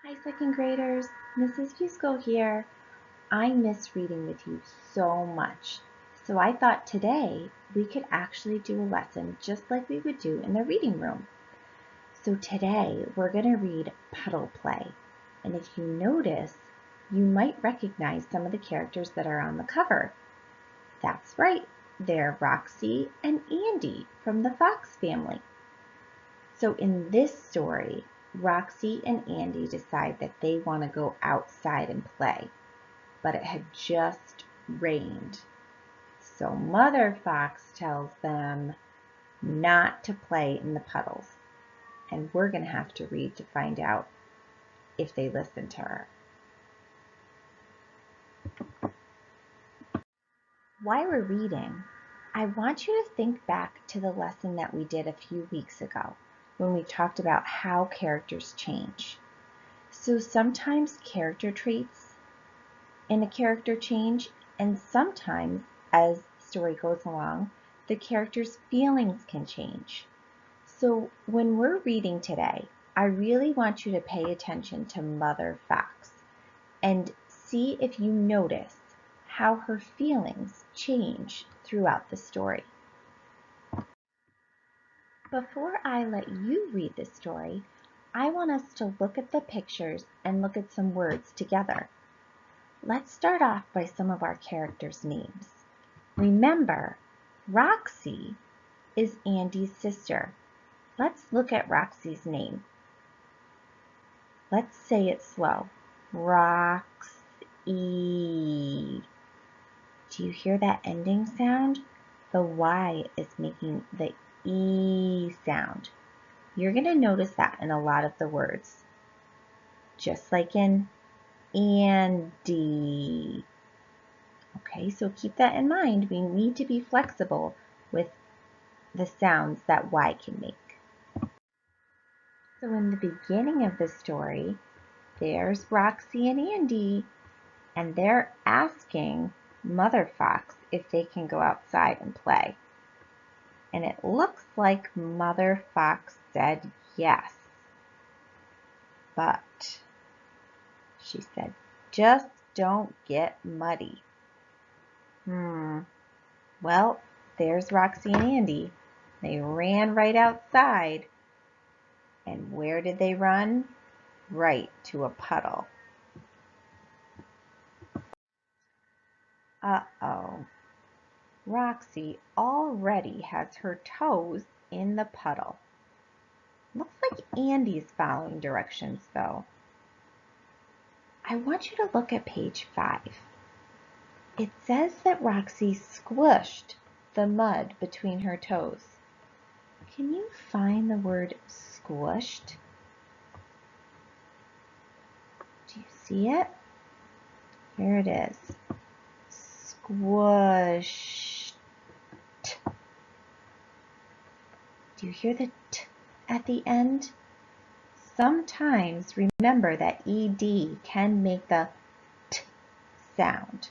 Hi, second graders. Mrs. Fusco here. I miss reading with you so much. So I thought today we could actually do a lesson just like we would do in the reading room. So today we're going to read Puddle Play. And if you notice, you might recognize some of the characters that are on the cover. That's right, they're Roxy and Andy from the Fox family. So in this story, Roxy and Andy decide that they want to go outside and play, but it had just rained. So Mother Fox tells them not to play in the puddles, and we're going to have to read to find out if they listen to her. While we're reading, I want you to think back to the lesson that we did a few weeks ago when we talked about how characters change. So sometimes character traits in a character change, and sometimes as the story goes along, the character's feelings can change. So when we're reading today, I really want you to pay attention to Mother Fox and see if you notice how her feelings change throughout the story. Before I let you read the story, I want us to look at the pictures and look at some words together. Let's start off by some of our characters' names. Remember, Roxy is Andy's sister. Let's look at Roxy's name. Let's say it slow. Roxy. Do you hear that ending sound? The Y is making the E sound. You're going to notice that in a lot of the words. Just like in Andy. Okay, so keep that in mind. We need to be flexible with the sounds that Y can make. So in the beginning of the story, there's Roxy and Andy, and they're asking Mother Fox if they can go outside and play. And it looks like Mother Fox said yes. But she said, just don't get muddy. Well, there's Roxy and Andy. They ran right outside. And where did they run? Right to a puddle. Uh-oh. Roxy already has her toes in the puddle. Looks like Andy's following directions, though. I want you to look at page 5. It says that Roxy squished the mud between her toes. Can you find the word squished? Do you see it? Here it is. Squished. Do you hear the T at the end? Sometimes remember that ED can make the T sound.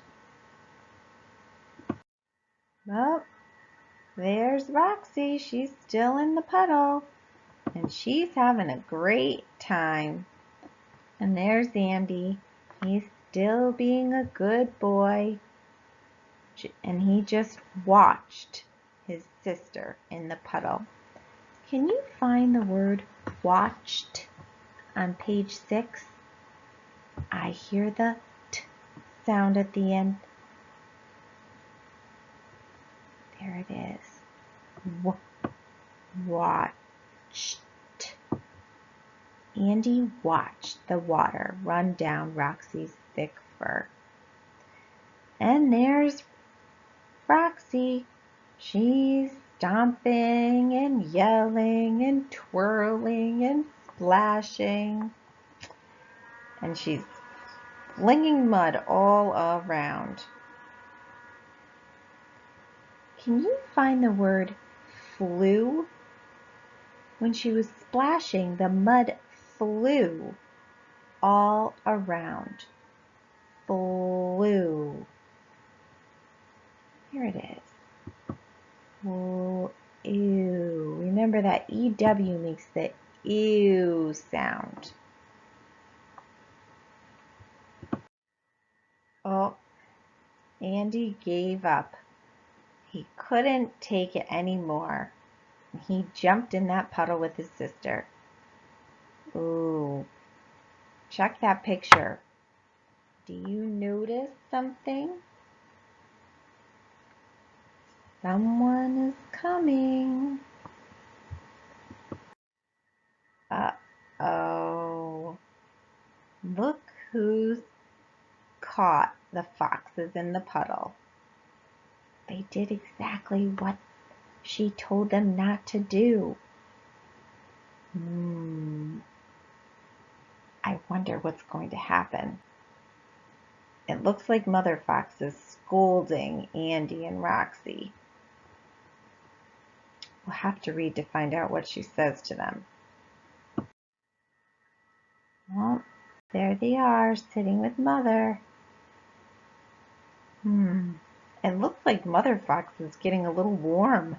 Oh, there's Roxy. She's still in the puddle. And she's having a great time. And there's Andy. He's still being a good boy. And he just watched his sister in the puddle. Can you find the word watched on page 6? I hear the T sound at the end. There it is. Watched. Andy watched the water run down Roxy's thick fur. And there's Roxy. She's stomping and yelling and twirling and splashing. And she's flinging mud all around. Can you find the word flew? When she was splashing, the mud flew all around. Flew. Here it is. Ew. Remember that EW makes the ew sound. Oh, Andy gave up. He couldn't take it anymore. He jumped in that puddle with his sister. Ooh, check that picture. Do you notice something? Someone is coming. Uh-oh. Look who's caught the foxes in the puddle. They did exactly what she told them not to do. I wonder what's going to happen. It looks like Mother Fox is scolding Andy and Roxy. We'll have to read to find out what she says to them. Well, there they are, sitting with Mother. It looks like Mother Fox is getting a little warm.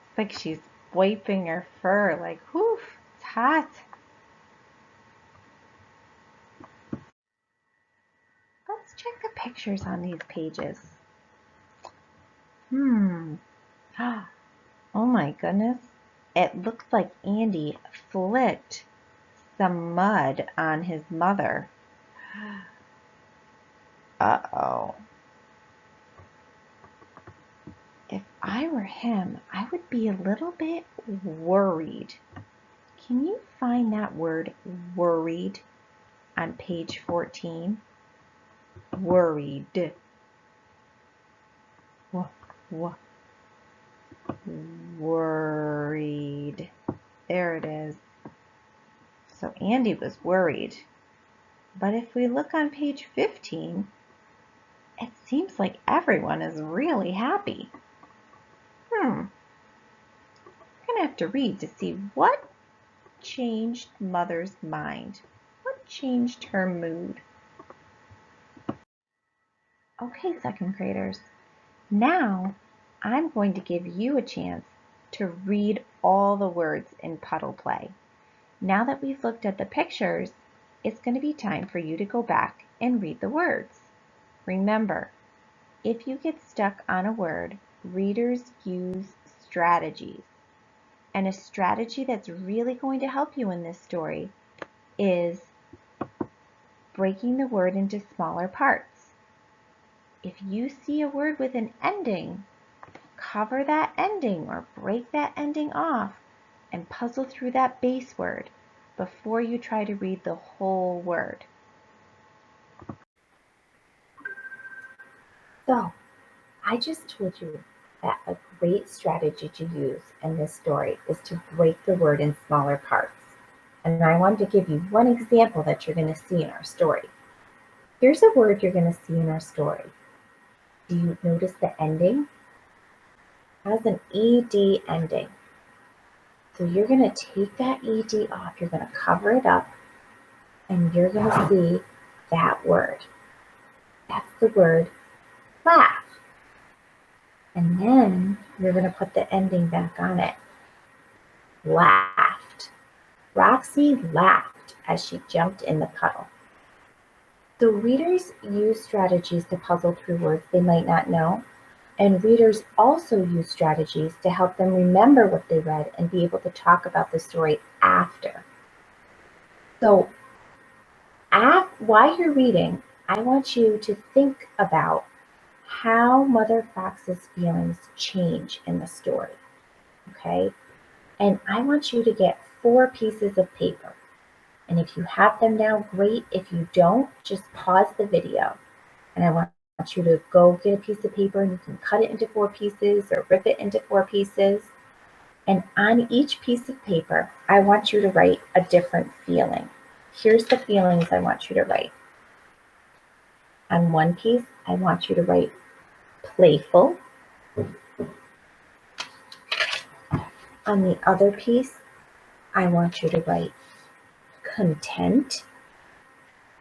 It's like she's wiping her fur, like, whew, it's hot. Let's check the pictures on these pages. Oh my goodness. It looks like Andy flicked some mud on his mother. Uh-oh. If I were him, I would be a little bit worried. Can you find that word worried on page 14? Worried. Worried. There it is. So Andy was worried. But if we look on page 15, it seems like everyone is really happy. We're going to have to read to see what changed Mother's mind. What changed her mood? Okay, second graders. Now I'm going to give you a chance to read all the words in Puddle Play. Now that we've looked at the pictures, it's going to be time for you to go back and read the words. Remember, if you get stuck on a word, readers use strategies. And a strategy that's really going to help you in this story is breaking the word into smaller parts. If you see a word with an ending, cover that ending or break that ending off and puzzle through that base word before you try to read the whole word. So, I just told you that a great strategy to use in this story is to break the word in smaller parts. And I wanted to give you one example that you're going to see in our story. Here's a word you're going to see in our story. Do you notice the ending? It has an ED ending. So you're going to take that ED off, you're going to cover it up, and you're going to see that word. That's the word laugh. And then you're going to put the ending back on it. Laughed. Roxy laughed as she jumped in the puddle. So readers use strategies to puzzle through words they might not know, and readers also use strategies to help them remember what they read and be able to talk about the story after. So while you're reading, I want you to think about how Mother Fox's feelings change in the story, okay? And I want you to get 4 pieces of paper. And if you have them now, great. If you don't, just pause the video. And I want you to go get a piece of paper and you can cut it into 4 pieces or rip it into 4 pieces. And on each piece of paper, I want you to write a different feeling. Here's the feelings I want you to write. On one piece, I want you to write playful. On the other piece, I want you to write content.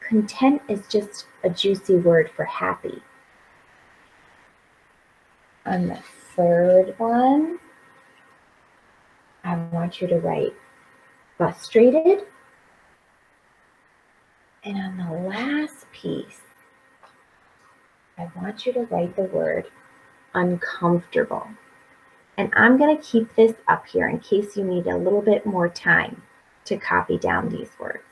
Content is just a juicy word for happy. On the third one, I want you to write frustrated. And on the last piece, I want you to write the word uncomfortable. And I'm going to keep this up here in case you need a little bit more time to copy down these words.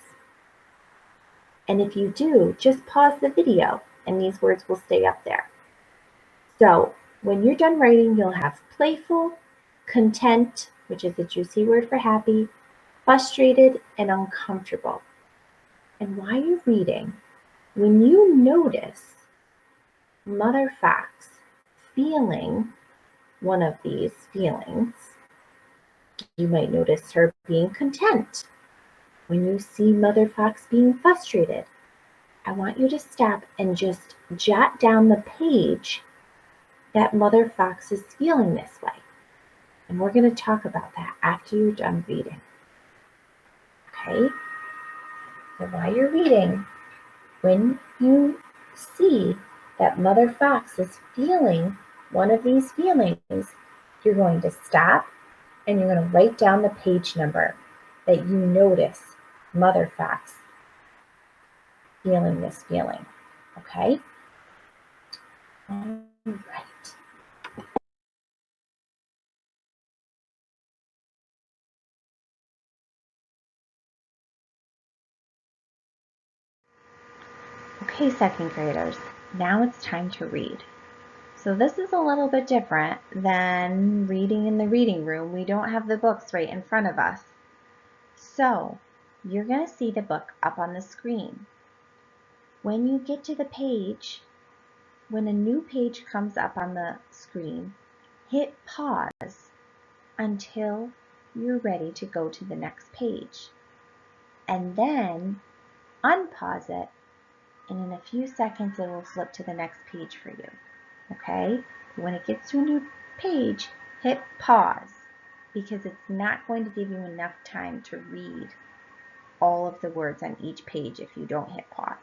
And if you do, just pause the video and these words will stay up there. So when you're done writing, you'll have playful, content, which is a juicy word for happy, frustrated, and uncomfortable. And while you're reading, when you notice Mother Fox feeling one of these feelings, you might notice her being content. When you see Mother Fox being frustrated, I want you to stop and just jot down the page that Mother Fox is feeling this way. And we're going to talk about that after you're done reading. Okay? So while you're reading, when you see that Mother Fox is feeling one of these feelings, you're going to stop and you're going to write down the page number that you notice Mother Fox feeling this feeling. Okay? All right. Okay, second graders, now it's time to read. So this is a little bit different than reading in the reading room. We don't have the books right in front of us. So you're going to see the book up on the screen. When you get to the page, when a new page comes up on the screen, hit pause until you're ready to go to the next page. And then unpause it, and in a few seconds it will flip to the next page for you. Okay? When it gets to a new page, hit pause because it's not going to give you enough time to read all of the words on each page if you don't hit pause.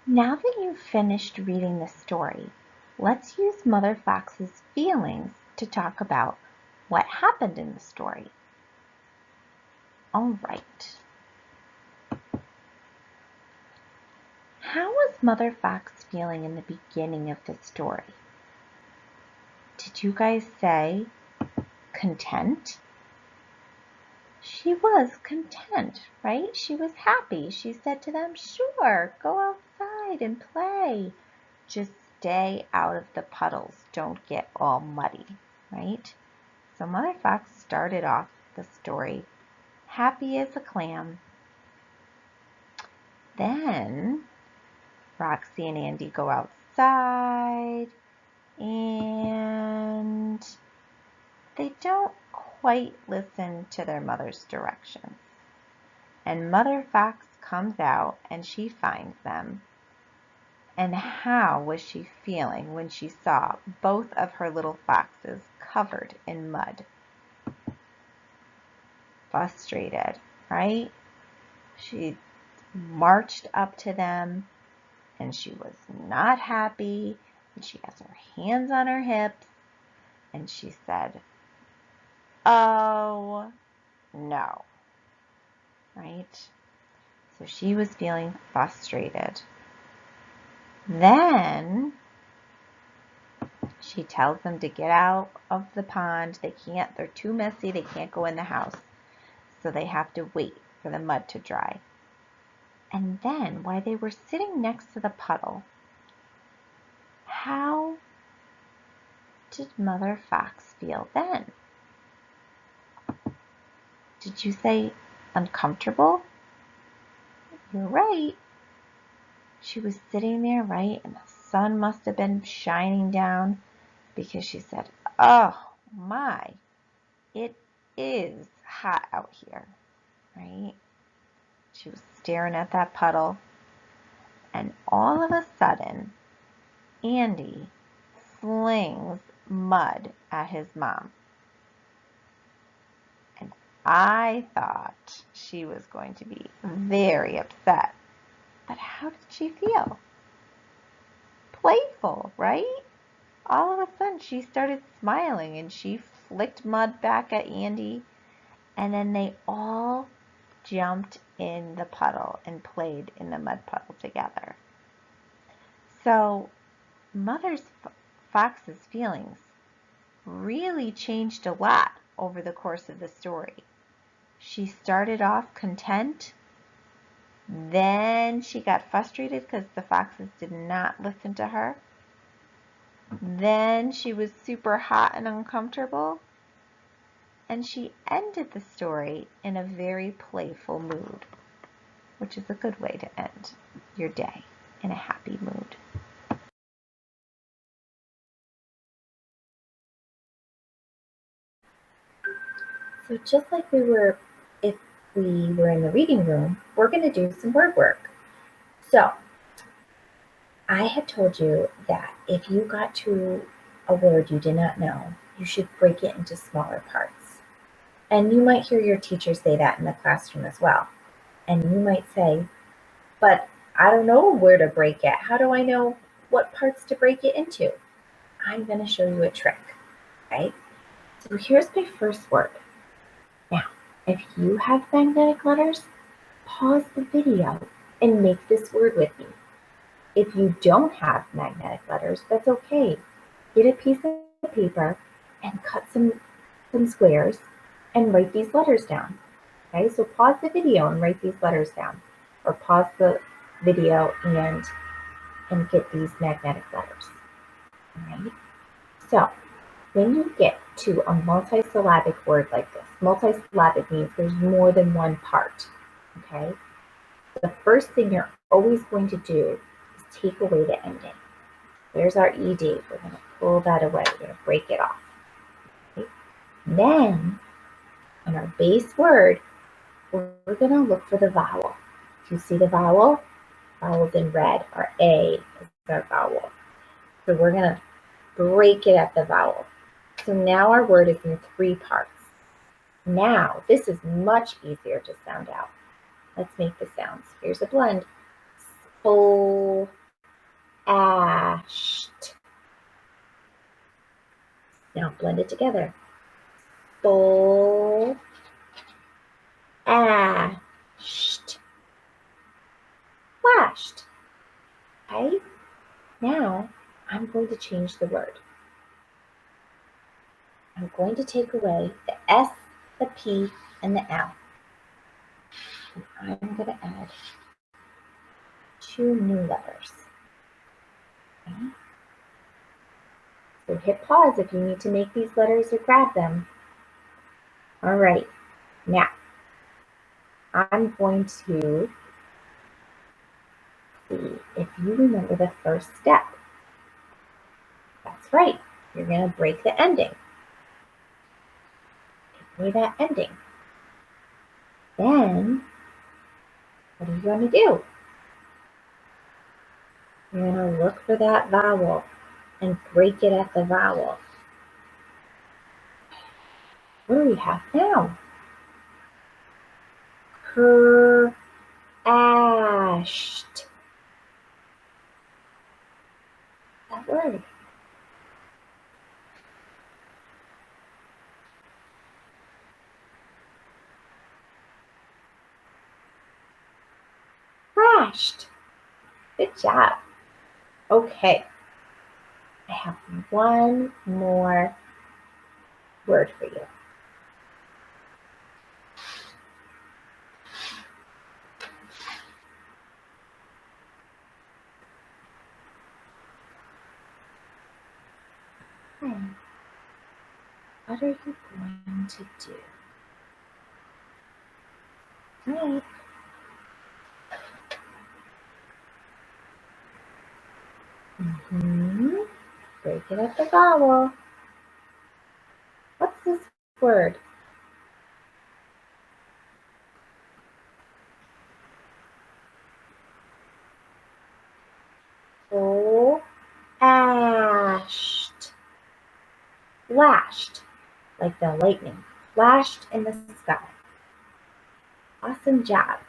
Now that you've finished reading the story, let's use Mother Fox's feelings to talk about what happened in the story. All right. How was Mother Fox feeling in the beginning of the story? Did you guys say content? She was content, right? She was happy. She said to them, sure, go outside and play. Just stay out of the puddles. Don't get all muddy, right? So Mother Fox started off the story happy as a clam. Then Roxy and Andy go outside and they don't quite listen to their mother's directions. And Mother Fox comes out and she finds them. And how was she feeling when she saw both of her little foxes covered in mud? Frustrated, right? She marched up to them and she was not happy. And she has her hands on her hips and she said, oh no, right? So she was feeling frustrated. Then she tells them to get out of the pond. They're too messy, they can't go in the house. So they have to wait for the mud to dry. And then, while they were sitting next to the puddle, how did Mother Fox feel then? Did you say uncomfortable? You're right. She was sitting there, right? And the sun must have been shining down because she said, oh my, it is hot out here, right? She was staring at that puddle, and all of a sudden, Andy slings mud at his mom. And I thought she was going to be very upset. But how did she feel? Playful, right? All of a sudden, she started smiling and she flicked mud back at Andy. And then they all jumped in the puddle and played in the mud puddle together. So, Mother Fox's feelings really changed a lot over the course of the story. She started off content, then she got frustrated because the foxes did not listen to her. Then she was super hot and uncomfortable, and she ended the story in a very playful mood, which is a good way to end your day, in a happy mood. So just like if we were in the reading room, we're going to do some word work. So I had told you that if you got to a word you did not know, you should break it into smaller parts. And you might hear your teacher say that in the classroom as well. And you might say, but I don't know where to break it. How do I know what parts to break it into? I'm going to show you a trick, right? So here's my first word. Now, if you have magnetic letters, pause the video and make this word with me. If you don't have magnetic letters, that's okay. Get a piece of paper and cut some squares and write these letters down. Okay, so pause the video and write these letters down, or pause the video and get these magnetic letters. All right. So when you get to a multisyllabic word like this, multisyllabic means there's more than one part. Okay. The first thing you're always going to do is take away the ending. There's our ED. We're going to pull that away. We're going to break it off. Okay. Then on our base word, we're going to look for the vowel. Do you see the vowel? Vowels in red. Our A is our vowel. So we're going to break it at the vowel. So now our word is in 3 parts. Now, this is much easier to sound out. Let's make the sounds. Here's a blend. Splashed. Now blend it together. Splashed. Splashed. Okay? Now, I'm going to change the word. I'm going to take away the S, the P, and the L. And I'm going to add 2 new letters. Okay? So hit pause if you need to make these letters or grab them. All right, now I'm going to see if you remember the first step. That's right, you're going to break the ending. Take away that ending. Then, what are you going to do? You're going to look for that vowel and break it at the vowel. What do we have now? Crashed. That word. Crashed. Good job. Okay. I have one more word for you. What are you going to do? All right. Break it at the vowel. What's this word? Oh, ashed. Flashed, like the lightning, flashed in the sky. Awesome job.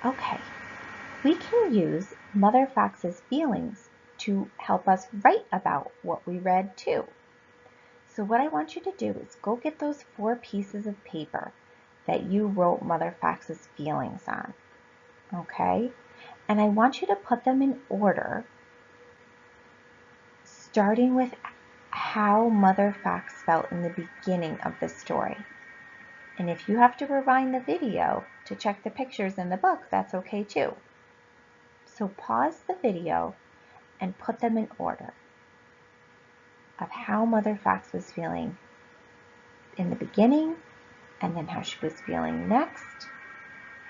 Okay, we can use Mother Fox's feelings to help us write about what we read too. So what I want you to do is go get those 4 pieces of paper that you wrote Mother Fox's feelings on, okay? And I want you to put them in order, starting with how Mother Fox felt in the beginning of the story. And if you have to rewind the video to check the pictures in the book, that's okay too. So pause the video and put them in order of how Mother Fox was feeling in the beginning, and then how she was feeling next,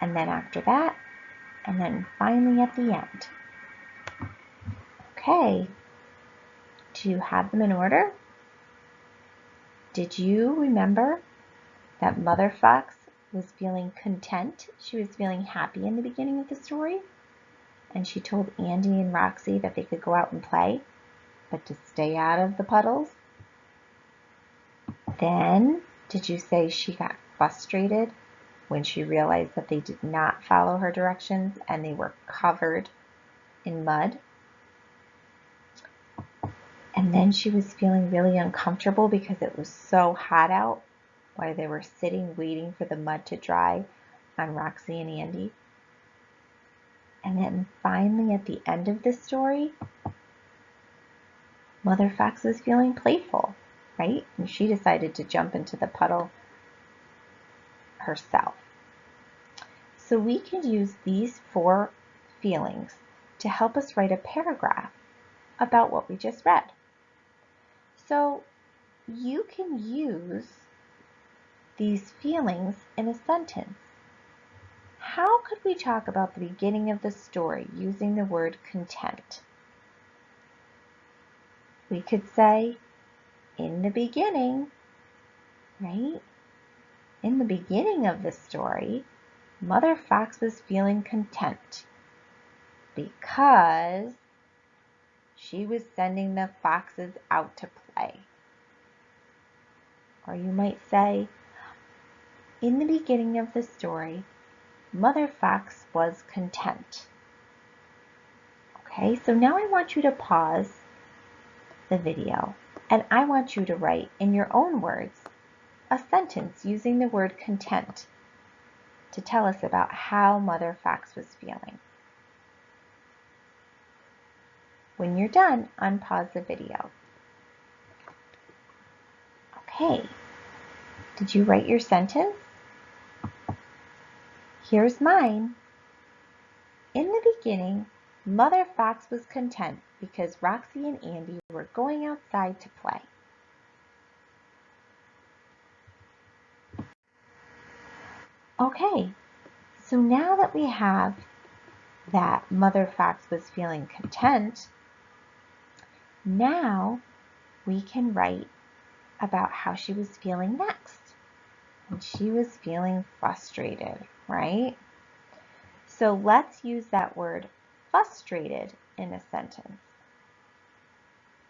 and then after that, and then finally at the end. Okay, do you have them in order? Did you remember that Mother Fox was feeling content? She was feeling happy in the beginning of the story, and she told Andy and Roxy that they could go out and play, but to stay out of the puddles. Then, did you say she got frustrated when she realized that they did not follow her directions and they were covered in mud? And then she was feeling really uncomfortable because it was so hot out while they were sitting waiting for the mud to dry on Roxy and Andy. And then finally at the end of the story, Mother Fox was feeling playful, right? And she decided to jump into the puddle herself. So we can use these 4 feelings to help us write a paragraph about what we just read. So you can use these feelings in a sentence. How could we talk about the beginning of the story using the word content? We could say, in the beginning, right? In the beginning of the story, Mother Fox was feeling content because she was sending the foxes out to play. Or you might say, in the beginning of the story, Mother Fox was content. Okay, so now I want you to pause the video and I want you to write in your own words a sentence using the word content to tell us about how Mother Fox was feeling. When you're done, unpause the video. Okay, did you write your sentence? Here's mine. In the beginning, Mother Fox was content because Roxy and Andy were going outside to play. Okay, so now that we have that Mother Fox was feeling content, now we can write about how she was feeling next. And she was feeling frustrated, right? So let's use that word frustrated in a sentence.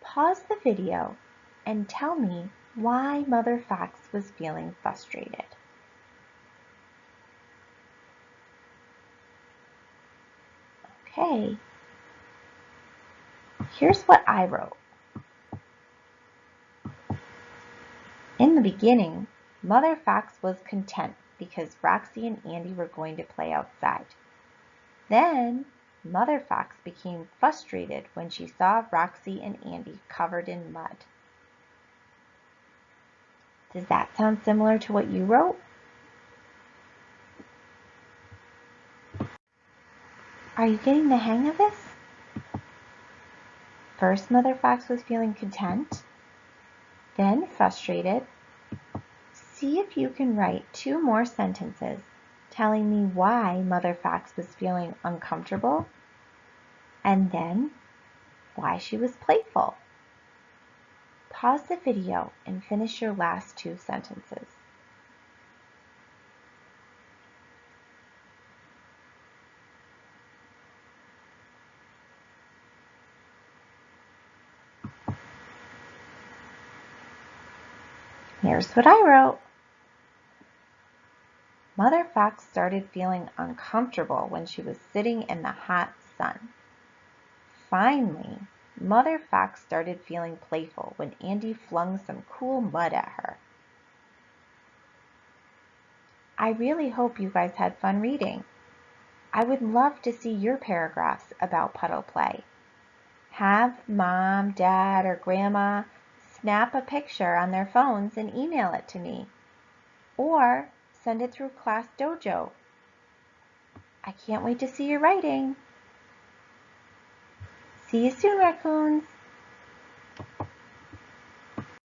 Pause the video and tell me why Mother Fox was feeling frustrated. Okay, here's what I wrote. In the beginning, Mother Fox was content because Roxy and Andy were going to play outside. Then, Mother Fox became frustrated when she saw Roxy and Andy covered in mud. Does that sound similar to what you wrote? Are you getting the hang of this? First, Mother Fox was feeling content, then frustrated. See if you can write 2 more sentences telling me why Mother Fox was feeling uncomfortable, and then why she was playful. Pause the video and finish your last 2 sentences. Here's what I wrote. Mother Fox started feeling uncomfortable when she was sitting in the hot sun. Finally, Mother Fox started feeling playful when Andy flung some cool mud at her. I really hope you guys had fun reading. I would love to see your paragraphs about puddle play. Have Mom, Dad, or Grandma snap a picture on their phones and email it to me. Or send it through Class Dojo. I can't wait to see your writing. See you soon, raccoons.